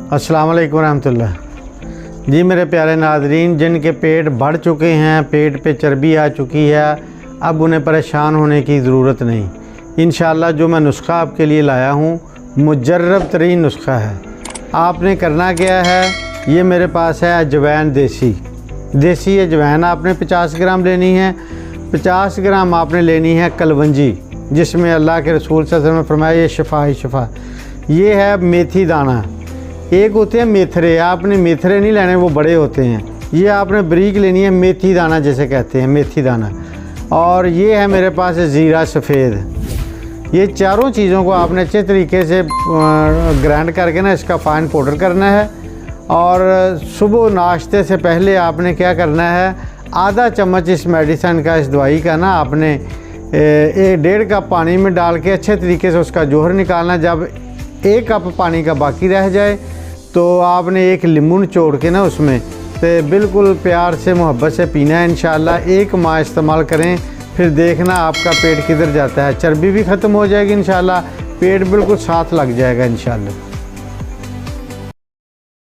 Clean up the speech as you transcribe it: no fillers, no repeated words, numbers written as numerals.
अस्सलाम वालेकुम रहमतुल्लाह। जी मेरे प्यारे नाज़रीन, जिनके पेट बढ़ चुके हैं, पेट पे चर्बी आ चुकी है, अब उन्हें परेशान होने की ज़रूरत नहीं। इंशाअल्लाह जो मैं नुस्खा आपके लिए लाया हूँ मुजर्रब तरीन नुस्खा है। आपने करना क्या है, ये मेरे पास है अजवैन देसी अजवैन आपने 50 ग्राम लेनी है। 50 ग्राम आपने लेनी है कलवंजी, जिसमें अल्लाह के रसूल सल्लल्लाहु अलैहि वसल्लम ने फरमाया ये शिफा ही शिफा। ये है मेथी दाना, एक होते हैं मेथरे, आपने मेथरे नहीं लेने, वो बड़े होते हैं। ये आपने बारीक लेनी है, मेथी दाना जैसे कहते हैं, मेथी दाना। और ये है मेरे पास ज़ीरा सफ़ेद। ये चारों चीज़ों को आपने अच्छे तरीके से ग्राइंड करके ना इसका फ़ाइन पाउडर करना है। और सुबह नाश्ते से पहले आपने क्या करना है, आधा चम्मच इस मेडिसिन का, इस दवाई का ना आपने 1.5 कप पानी में डाल के अच्छे तरीके से उसका जोहर निकालना। जब 1 कप पानी का बाकी रह जाए तो आपने 1 लीमू निचोड़ के ना उसमें तो बिल्कुल प्यार से मोहब्बत से पीना है। इंशाल्लाह 1 माह इस्तेमाल करें, फिर देखना आपका पेट किधर जाता है। चर्बी भी ख़त्म हो जाएगी इंशाल्लाह, पेट बिल्कुल साथ लग जाएगा इंशाल्लाह।